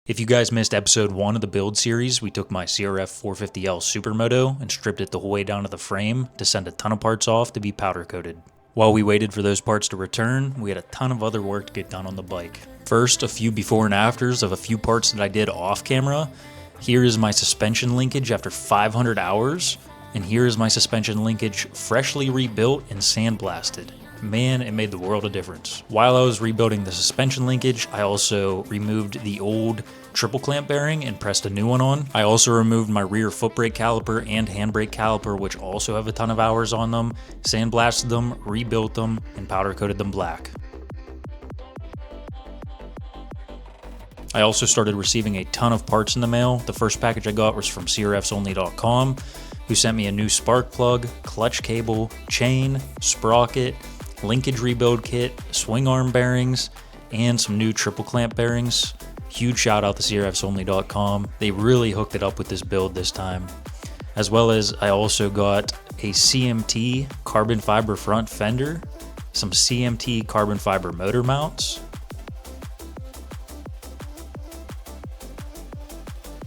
If you guys missed episode 1 of the build series, we took my CRF450RL Supermoto and stripped it the whole way down to the frame to send a ton of parts off to be powder coated. While we waited for those parts to return, we had a ton of other work to get done on the bike. First, a few before and afters of a few parts that I did off camera. Here is my suspension linkage after 500 hours, and here is my suspension linkage freshly rebuilt and sandblasted. Man, it made the world a difference. While I was rebuilding the suspension linkage, I also removed the old triple clamp bearing and pressed a new one on. I also removed my rear foot brake caliper and handbrake caliper, which also have a ton of hours on them, sandblasted them, rebuilt them, and powder coated them black. I also started receiving a ton of parts in the mail. The first package I got was from CRFs-only.com, who sent me a new spark plug, clutch cable, chain, sprocket, linkage rebuild kit, swing arm bearings, and some new triple clamp bearings. Huge shout out to CRFs-only.com. They really hooked it up with this build this time. As well as I also got a CMT carbon fiber front fender, some CMT carbon fiber motor mounts.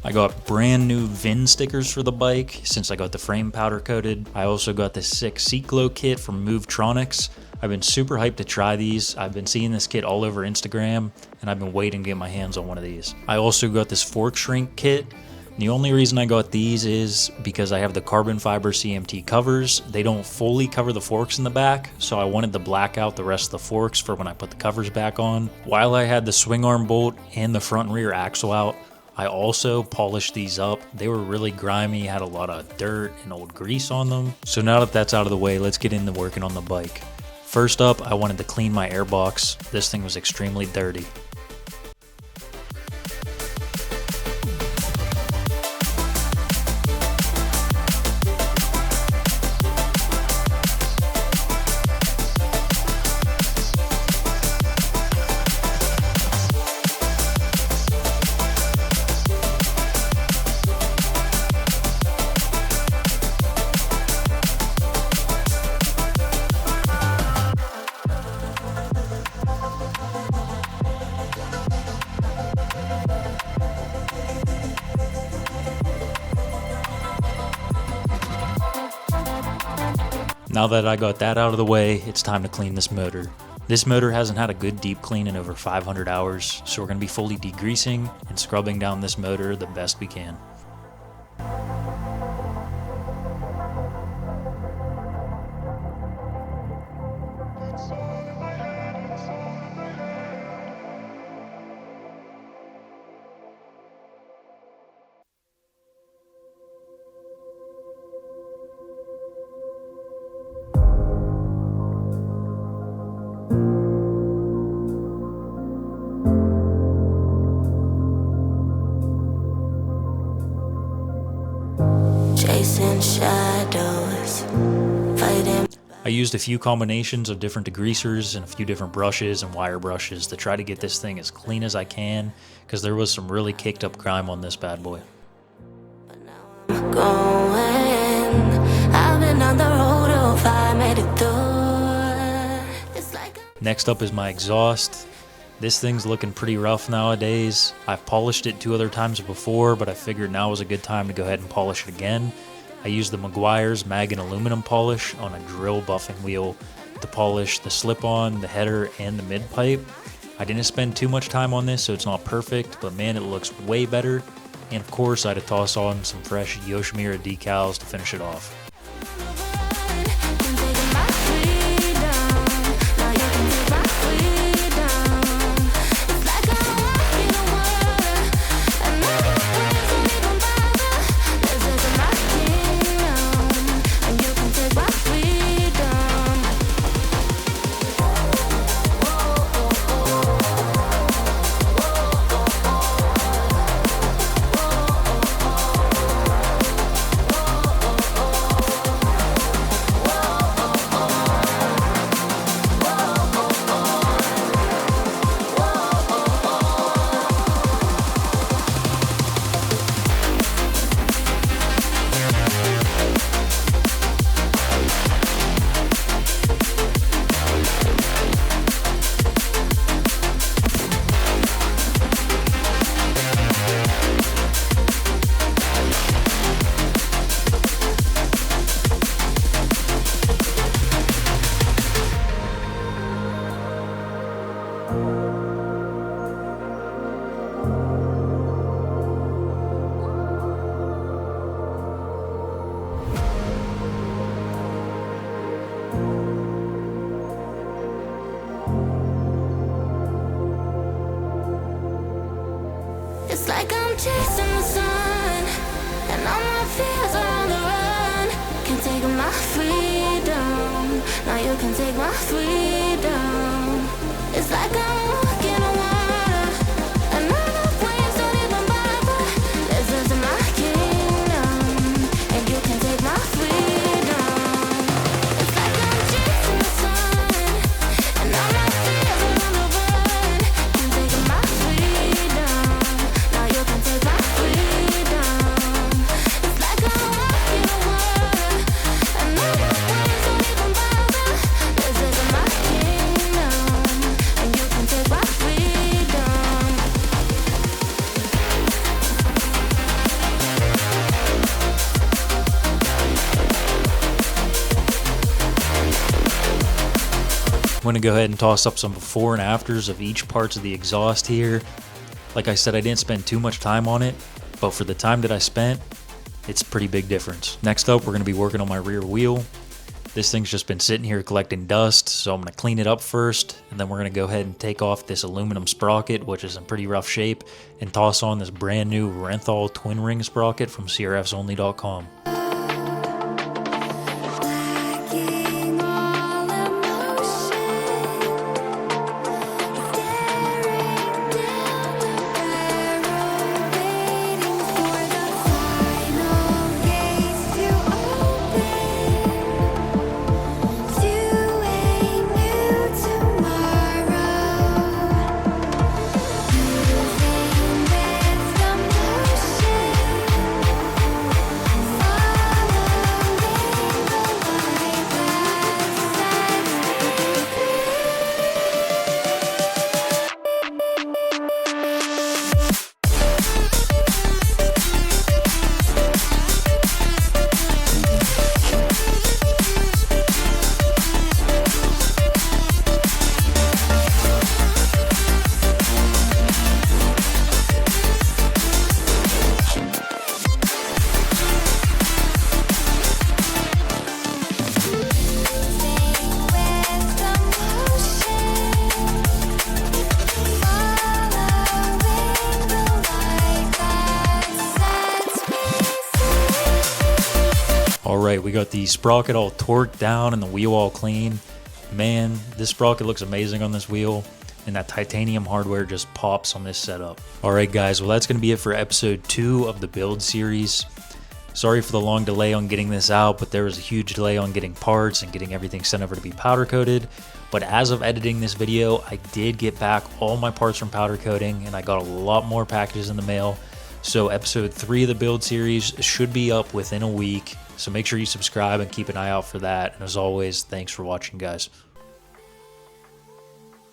I got brand new VIN stickers for the bike since I got the frame powder coated. I also got the sick seat glow kit from Movetronics. I've been super hyped to try these. I've been seeing this kit all over Instagram, and I've been waiting to get my hands on one of these. I also got this fork shrink kit. The only reason I got these is because I have the carbon fiber CMT covers. They don't fully cover the forks in the back, so I wanted to black out the rest of the forks for when I put the covers back on. While I had the swing arm bolt and the front and rear axle out, I also polished these up. They were really grimy, had a lot of dirt and old grease on them. So now that that's out of the way, let's get into working on the bike. First up, I wanted to clean my airbox. This thing was extremely dirty. Now that I got that out of the way, it's time to clean this motor. This motor hasn't had a good deep clean in over 500 hours, so we're going to be fully degreasing and scrubbing down this motor the best we can. I used a few combinations of different degreasers and a few different brushes and wire brushes to try to get this thing as clean as I can, because there was some really caked up grime on this bad boy. Next up is my exhaust. This thing's looking pretty rough nowadays. I've polished it 2 other times before, but I figured now was a good time to go ahead and polish it again. I used the Meguiar's Mag and Aluminum polish on a drill buffing wheel to polish the slip-on, the header, and the mid-pipe. I didn't spend too much time on this, so it's not perfect, but man, it looks way better. And of course, I had to toss on some fresh Yoshimura decals to finish it off. like I'm chasing the sun, and all my fears are on the run. Can't take my freedom, now you can take my freedom. It's like I'm walking on water, and all the waves don't even bother. This is my kingdom, and you can take my freedom. It's like I'm chasing the sun, and all my fears are on the run. Can't take my freedom, now you can take my freedom. It's like I'm walking on water, and all the waves don't even bother. This is my kingdom, and you can take my freedom. I'm going to go ahead and toss up some before and afters of each parts of the exhaust here. Like I said, I didn't spend too much time on it, but for the time that I spent, it's a pretty big difference. Next up, we're going to be working on my rear wheel. This thing's just been sitting here collecting dust, so I'm going to clean it up first, and then we're going to go ahead and take off this aluminum sprocket, which is in pretty rough shape, and toss on this brand new Renthal twin ring sprocket from CRFsonly.com. Lacking all emotion, staring down the barrel, waiting for the final gates to open to a new tomorrow. Moving with the motion, following the light that sets me Alright, we got the sprocket all torqued down and the wheel all clean. Man, this sprocket looks amazing on this wheel, and that titanium hardware just pops on this setup. Alright guys, well that's going to be it for episode 2 of the build series. Sorry for the long delay on getting this out, but there was a huge delay on getting parts and getting everything sent over to be powder coated. But as of editing this video, I did get back all my parts from powder coating, and I got a lot more packages in the mail. So episode 3 of the build series should be up within a week. So make sure you subscribe and keep an eye out for that. And as always, thanks for watching, guys.